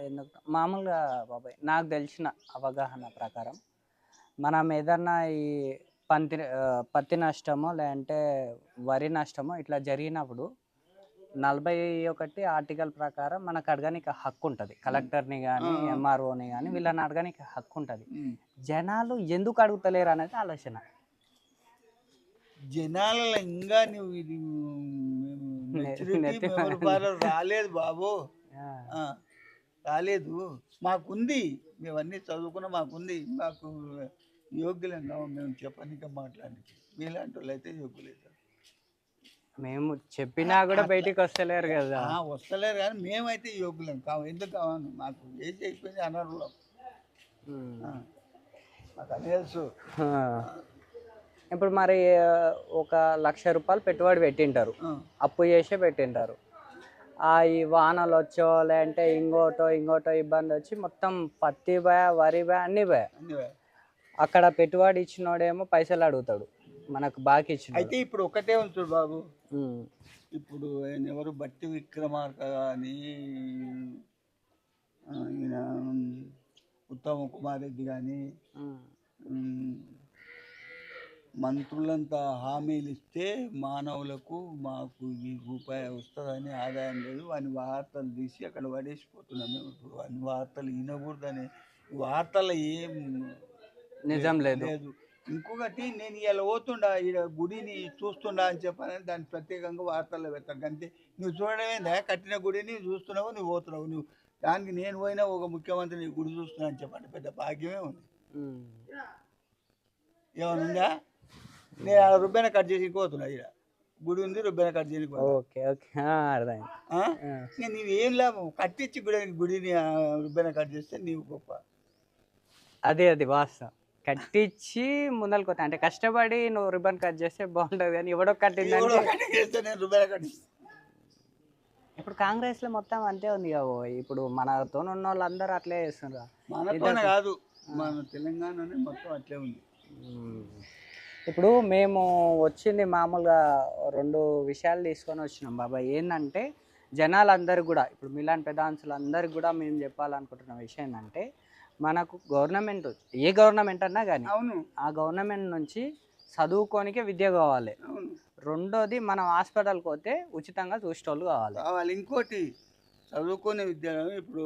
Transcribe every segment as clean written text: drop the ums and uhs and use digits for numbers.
ఎందుకు మామూలుగా బాబాయ్ నాకు తెలిసిన అవగాహన ప్రకారం మనం ఏదన్నా ఈ పత్తి నష్టమో లేదంటే వరి నష్టమో ఇట్లా జరిగినప్పుడు 41 ఆర్టికల్ ప్రకారం మనకు అడగడానికి హక్కు ఉంటుంది. కలెక్టర్ని కానీ ఎంఆర్ఓని కానీ వీళ్ళని అడగడానికి హక్కు ఉంటుంది. జనాలు ఎందుకు అడుగుతలేరు అనేది ఆలోచన. జనాలలో ఇంకా నువ్వు ఇది రాలేదు బాబు, రాలేదు. మాకుంది, మేమన్నీ చదువుకున్నా, మాకుంది, మాకు యోగ్యులం కావు మేము చెప్పనిక మాట్లాడి. మీలాంటి వాళ్ళు అయితే యోగ్యులేదు. మేము చెప్పినా కూడా బయటికి వస్తలేరు కదా. వస్తలేరు కానీ మేమైతే యోగ్యులం కావు. ఎందుకు కావాలి? మాకు ఏజ్ అయిపోయింది, అనర్హులం. మాకు అని తెలుసు. ఇప్పుడు మరి 1,00,000 రూపాయలు పెట్టుబడి పెట్టింటారు, అప్పు చేసే పెట్టింటారు. ఈ వానలు వచ్చో లేదంటే ఇంకోటో ఇబ్బంది వచ్చి మొత్తం పత్తి బాయ వరి బాయ అన్ని బాయ. అక్కడ పెట్టుబడి ఇచ్చినోడేమో పైసలు అడుగుతాడు, మనకు బాకీ ఇచ్చిన. అయితే ఇప్పుడు ఒకటే ఉంచుడు బాబు, ఇప్పుడు ఎవరు బట్టి విక్రమార్క కానీ ఈయన ఉత్తమ కుమార్ రెడ్డి కానీ మంత్రులంతా హామీలు ఇస్తే మానవులకు మాకు ఈ రూపాయి వస్తుందని ఆదాయం లేదు అని వార్తలు తీసి అక్కడ పడేసిపోతున్నాము. ఇప్పుడు అన్ని వార్తలు వినకూడదని, వార్తలు ఏం నిజం లేదు. ఇంకొకటి, నేను ఇలా పోతుండా ఈడ గుడిని చూస్తుండా అని చెప్పానని దాన్ని ప్రత్యేకంగా వార్తల్లో పెడతాను. అంతే. నువ్వు చూడడమేందా? కట్టిన గుడిని చూస్తున్నావు, నువ్వు పోతున్నావు. నువ్వు దానికి నేను పోయినా ఒక ముఖ్యమంత్రి నీ గుడి చూస్తున్నా అని చెప్పండి, పెద్ద భాగ్యమే ఉంది. ఏమైనా ఉందా? నేను రుబ్బెన కట్ చేసి పోతున్నా, ఈడ గుడి ఉంది, రుబ్బెన కట్ చేసి నీవేం లాభం? కట్టించి గుడిని రుబ్బెన కట్ చేస్తే నీవు గొప్ప. అది వాస్తవం. కట్టించి ముందరకు వస్తా అంటే కష్టపడి నువ్వు రిబ్బన్ కట్ చేస్తే బాగుంటుంది కానీ ఎవడో కట్టిందంటే నేను రుబ్బెన కట్టిస్తాను. ఇప్పుడు కాంగ్రెస్లో మొత్తం అంతే ఉంది కదా. ఇప్పుడు మనతో ఉన్న వాళ్ళందరూ అట్లే చేస్తున్నారు. మనతోనే కాదు, మన తెలంగాణనే మొత్తం అట్లే ఉంది. ఇప్పుడు మేము వచ్చింది మామూలుగా 2 విషయాలు తీసుకొని వచ్చినాం బాబాయ్. ఏంటంటే జనాలందరికీ కూడా, ఇప్పుడు మిలాన్ పెదాన్సులందరికీ కూడా మేము చెప్పాలనుకుంటున్న విషయం ఏంటంటే, మనకు గవర్నమెంట్, ఏ గవర్నమెంట్ అన్నా కానీ ఆ గవర్నమెంట్ నుంచి చదువుకోనికే విద్య కావాలి. రెండోది, మనం హాస్పిటల్కి పోతే ఉచితంగా చూసేటోళ్ళు కావాలి. ఇంకోటి, చదువుకునే విద్య ఇప్పుడు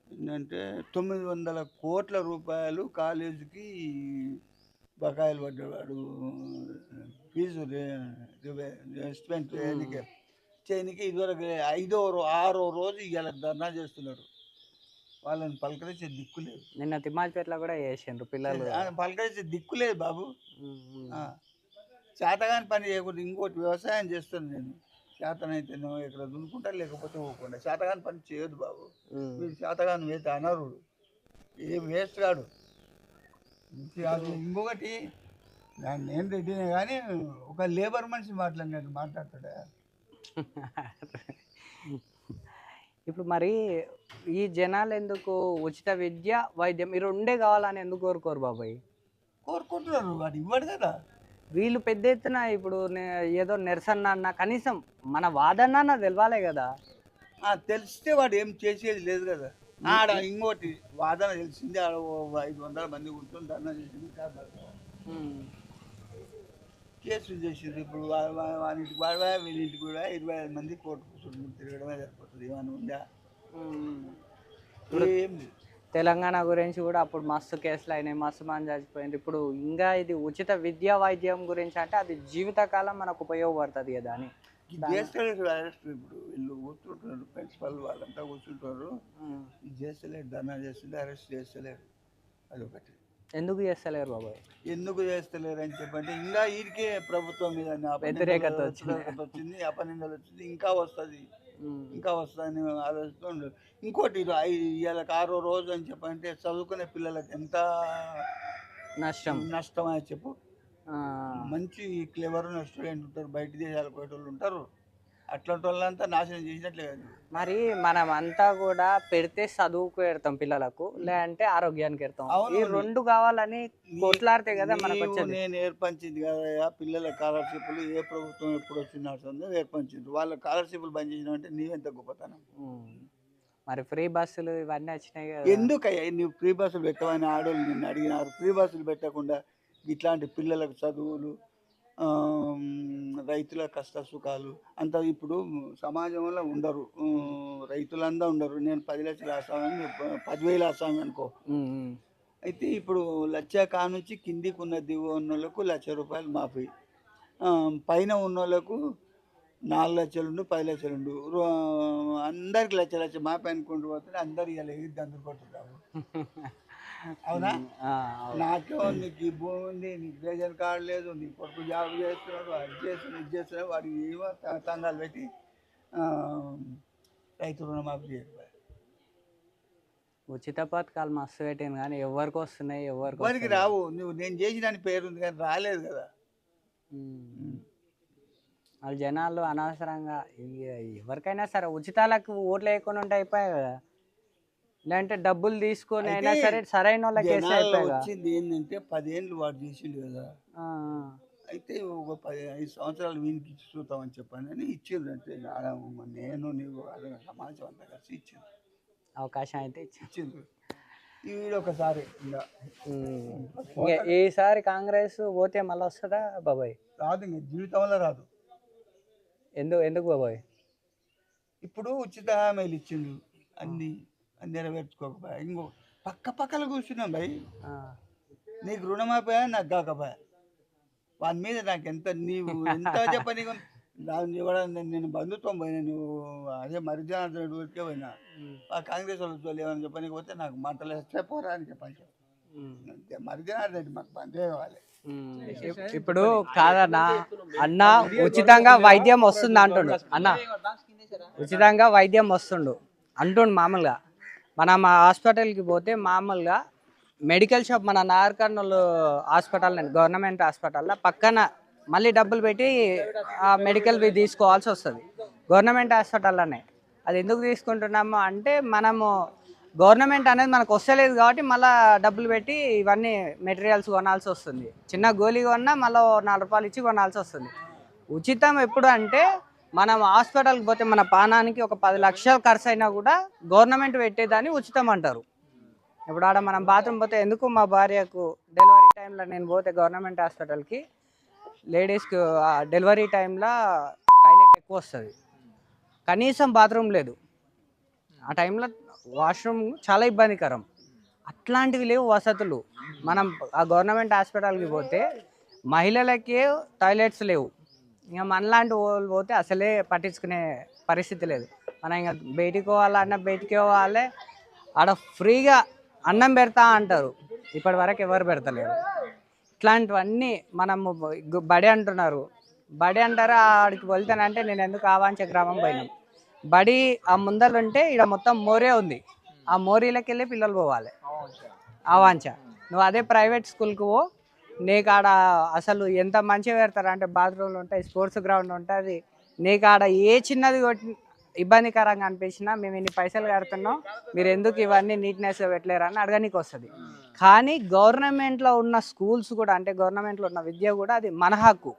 ఏంటంటే 900 కోట్ల రూపాయలు కాలేజీకి బకాయిలు పడ్డాడు. ఫీజు ఇన్వెస్ట్మెంట్ చేయడానికి ఇదివరకు 5వ 6వ రోజు ఇవాళ ధర్నా చేస్తున్నారు. వాళ్ళని పలకరించే దిక్కు లేదు. నిన్న తిమ్మాజిపేటలో కూడా చేసిండ్రు పిల్లలు, పలకరించే దిక్కు లేదు బాబు. చేతగాని పని చేయకూడదు. ఇంకోటి, వ్యవసాయం చేస్తాను నేను, చేతనైతేనో ఇక్కడ దున్నుకుంటా, లేకపోతే పోకుండా. చేతగాని పని చేయదు బాబు. మీరు చేతగాని వేస్తే అనరుడు, ఏం వేస్ట్ కాడు. ఇంకొకటి, నేను రెడ్డినే కానీ ఒక లేబర్ మనిషి మాట్లాడతాడా? ఇప్పుడు మరి ఈ జనాలు ఎందుకు ఉచిత విద్య వైద్యం ఈ 2 కావాలని ఎందుకు కోరుకోరు బాబాయ్? కోరుకుంటున్నారు, వాడు ఇవ్వడు కదా. వీళ్ళు పెద్ద ఎత్తున ఇప్పుడు ఏదో నిరసన అన్న కనీసం మన వాదన తెలవాలే కదా. తెలిస్తే వాడు ఏం చేసేది లేదు కదా. ఆడ ఇంకోటి వాదన తెలిసింది, ఆడ 500 మంది కూర్చొని ధర్నా చేసింది, కేసులు చేసింది. ఇప్పుడు వాడింటికి వాడవా, వీళ్ళింటికి కూడా 25 మంది కోర్టు కూర్చొని తిరగడమే సరిపోతుంది. ఏమైనా ఉందా? తెలంగాణ గురించి కూడా అప్పుడు మస్తు కేసులు అయినాయి, మస్తు మంది చచ్చిపోయింది. ఇప్పుడు ఇంకా ఇది ఉచిత విద్యా వైద్యం గురించి అంటే అది జీవితకాలం మనకు ఉపయోగపడుతుంది కదా అని చేస్తలేరు. అరెస్ట్ ఇప్పుడు వీళ్ళు కూర్చుంటున్నారు, ప్రిన్సిపల్ వాళ్ళంతా కూర్చుంటారు, చేస్తలేరు, ధర్నా చేస్తుంటే అరెస్ట్ చేస్తలేరు. అదొకటి. ఎందుకు చేస్తలేరు బాబాయ్? ఎందుకు చేస్తలేరు అని చెప్పంటే ఇంకా వీడికే ప్రభుత్వం మీద వ్యతిరేకత వచ్చింది, అపనిందలు వచ్చింది, ఇంకా వస్తుంది అని ఆలోచిస్తుండ్రు. ఇంకోటి, ఇవాళ 6వ రోజు అని చెప్పంటే చదువుకునే పిల్లలకి ఎంత నష్టం అని చెప్పు. మంచి క్లెవర్ స్టూడెంట్ ఉంటారు, బయట దేశాలకు పోయేటోళ్ళు ఉంటారు, అట్లాంటి వాళ్ళంతా నాశనం చేసినట్లే కదా. మరి మనం అంతా కూడా పెడితే చదువుకు పెడతాం పిల్లలకు, లేదంటే ఆరోగ్యానికి పెడతాం. ఈ 2 కావాలని కొట్లాడితే కదా మనకు వచ్చేది. నేను ఏర్పంచింది కదా పిల్లల స్కాలర్షిప్లు, ఏ ప్రభుత్వం ఎప్పుడు వచ్చిందో ఏర్పంచింది. వాళ్ళ స్కాలర్షిప్లు బంద్ చేసిన అంటే నీవెంత గొప్పతనం. మరి ఫ్రీ బస్సులు ఇవన్నీ వచ్చినాయి కదా. ఎందుకయ్యా నువ్వు ఫ్రీ బస్సులు పెట్టవని ఆడోళ్ళు నిన్ను అడిగినారు? ఫ్రీ బస్సులు పెట్టకుండా ఇట్లాంటి పిల్లలకు చదువులు, రైతుల కష్ట సుఖాలు అంత ఇప్పుడు సమాజంలో ఉండరు. రైతులంతా ఉండరు. నేను 10 లక్షలు వేస్తామని 10,000 వేస్తామని అనుకో. అయితే ఇప్పుడు లక్ష కానుంచి కిందికి ఉన్న దిగు ఉన్న వాళ్ళకు ₹1,00,000 మాఫీ, పైన ఉన్న వాళ్ళకు 4 లక్షలుండు 10 లక్షలుండు, అందరికి లక్ష మాపి అనుకుంటూ పోతే అందరు ఇలా ఎగిరి అందరు కొట్టుతారు. అవునా? నాకేమో నీకు ఈ భూమి ఉంది, నీకు రేషన్ కార్డు లేదు, నీ కొడుకు జాబ్ చేస్తున్నాడు, అది చేస్తున్నాడు ఇది చేస్తున్నాడు, వాడికి ఏమో తంగాలు పెట్టి రైతు రుణమాఫీ చేయరు. ఉచిత పథకాలు మస్తు పెట్టాను కానీ ఎవరికి వస్తున్నాయి ఎవరికి రావు. నువ్వు నేను చేసిన పేరు ఉంది కానీ రాలేదు కదా. వాళ్ళు జనాలు అనవసరంగా ఎవరికైనా సరే ఉచితాలకు ఓట్లు వేయకుండా ఉంటే అయిపోయాయి కదా. లేదంటే డబ్బులు తీసుకొని అయినా సరే సరైన వాళ్ళకి వచ్చింది ఏంటంటే 10 ఏళ్ళు వాడు చేసిండు కదా. అయితే ఒక 5 సంవత్సరాలు వీనికి ఇచ్చి చూద్దామని చెప్పాను ఇచ్చిండ్రు. అంటే నేను నీవు సమాజం అంతా కలిసి ఇచ్చింది అవకాశం అయితే ఇచ్చిండ్రు. ఒకసారి ఈసారి కాంగ్రెస్ పోతే మళ్ళీ వస్తుందా బాబాయ్? రాదు, ఇంక జీవితంలో రాదు. ఎందుకు బాబాయ్? ఇప్పుడు ఉచిత హామీలు ఇచ్చిండు, అన్ని నెరవేర్చుకోకపోయా. ఇంకో పక్కలు కూర్చున్నాం భయ్. నీకు రుణమాపా నాకు కాకపోయా. వాని మీద నాకు నీవు ఎంత చెప్పని నేను బంధుత్వం పోయినా, నువ్వు అదే మరిజనార్దన్ ఊరికే పోయినా, ఆ కాంగ్రెస్ వాళ్ళు లేవని చెప్పని పోతే నాకు మంటలు వస్తే పోరా అని చెప్పని మరిజనార్దన్ మాకు బంధే కావాలి. ఇప్పుడు కాదన్నా, అన్న ఉచితంగా వైద్యం వస్తుంది అంటుండు. అన్న ఉచితంగా వైద్యం వస్తుండు అంటుండు. మామూలుగా మనం హాస్పిటల్కి పోతే మామూలుగా మెడికల్ షాప్ మన నార్కర్నూలు హాస్పిటల్ గవర్నమెంట్ హాస్పిటల్లో పక్కన మళ్ళీ డబ్బులు పెట్టి ఆ మెడికల్ తీసుకోవాల్సి వస్తుంది గవర్నమెంట్ హాస్పిటల్లోనే. అది ఎందుకు తీసుకుంటున్నాము అంటే మనము గవర్నమెంట్ అనేది మనకు వస్తలేదు కాబట్టి మళ్ళీ డబ్బులు పెట్టి ఇవన్నీ మెటీరియల్స్ కొనాల్సి వస్తుంది. చిన్న గోళీ కొన్నా మళ్ళీ ₹4 ఇచ్చి కొనాల్సి వస్తుంది. ఉచితం ఎప్పుడు అంటే మనం హాస్పిటల్కి పోతే మన పానానికి ఒక 10 లక్షలు ఖర్చు అయినా కూడా గవర్నమెంట్ పెట్టేదాన్ని ఉచితం అంటారు. ఇప్పుడు ఆడ మనం బాత్రూమ్ పోతే ఎందుకు మా భార్యకు డెలివరీ టైంలో నేను పోతే గవర్నమెంట్ హాస్పిటల్కి లేడీస్కి డెలివరీ టైంలో టాయిలెట్ ఎక్కువ వస్తుంది, కనీసం బాత్రూమ్ లేదు. ఆ టైంలో వాష్రూమ్ చాలా ఇబ్బందికరం. అట్లాంటివి లేవు వసతులు. మనం ఆ గవర్నమెంట్ హాస్పిటల్కి పోతే మహిళలకే టాయిలెట్స్ లేవు. ఇంకా మనలాంటి వాళ్ళు పోతే అసలే పట్టించుకునే పరిస్థితి లేదు. మనం ఇంకా బయటికి పోవాలన్నా బయటికి పోవాలి. ఆడ ఫ్రీగా అన్నం పెడతా అంటారు, ఇప్పటి వరకు ఎవరు పెడతలేరు. ఇట్లాంటివన్నీ మనము బడి అంటున్నారు, బడి అంటారు. ఆడికి వెళ్తానంటే నేను ఎందుకు ఆవాంచ గ్రామం పోయినాం. బడి ఆ ముందరుంటే ఇక్కడ మొత్తం మోరే ఉంది, ఆ మోరీలకి వెళ్ళి పిల్లలు పోవాలి ఆవాంచ. నువ్వు అదే ప్రైవేట్ స్కూల్కి పో, నీకు ఆడ అసలు ఎంత మంచిగా పెడతారు అంటే బాత్రూమ్లు ఉంటాయి, స్పోర్ట్స్ గ్రౌండ్ ఉంటుంది. నీకు ఆడ ఏ చిన్నది ఇబ్బందికరంగా అనిపించినా మేము ఇన్ని పైసలు కడుతున్నాం, మీరు ఎందుకు ఇవన్నీ నీట్నెస్గా పెట్టలేరు అని అడగనీకి వస్తుంది. కానీ గవర్నమెంట్లో ఉన్న స్కూల్స్ కూడా అంటే గవర్నమెంట్లో ఉన్న విద్య కూడా అది మన హక్కు,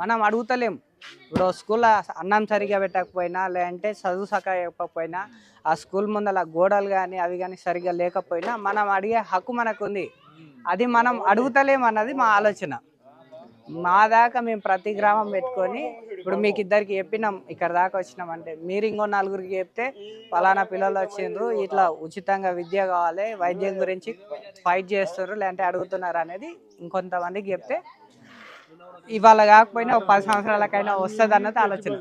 మనం అడుగుతలేం. ఇప్పుడు స్కూల్లో అన్నం సరిగా పెట్టకపోయినా లేదంటే చదువు సరిగా చెప్పకపోయినా ఆ స్కూల్ ముందల గోడలు కానీ అవి కానీ సరిగా లేకపోయినా మనం అడిగే హక్కు మనకు ఉంది. అది మనం అడుగుతలేం అన్నది మా ఆలోచన. మా దాకా మేము ప్రతి గ్రామం పెట్టుకొని ఇప్పుడు మీకు ఇద్దరికి చెప్పినాం, ఇక్కడ దాకా వచ్చినాం అంటే మీరు ఇంకో 4గురికి చెప్తే పలానా పిల్లలు వచ్చిండ్రు, ఇట్లా ఉచితంగా విద్య కావాలి, వైద్యం గురించి ఫైట్ చేస్తున్నారు లేదంటే అడుగుతున్నారు అనేది ఇంకొంతమందికి చెప్తే ఇవాళ కాకపోయినా ఒక 10 సంవత్సరాలకైనా వస్తుంది అన్నది ఆలోచన.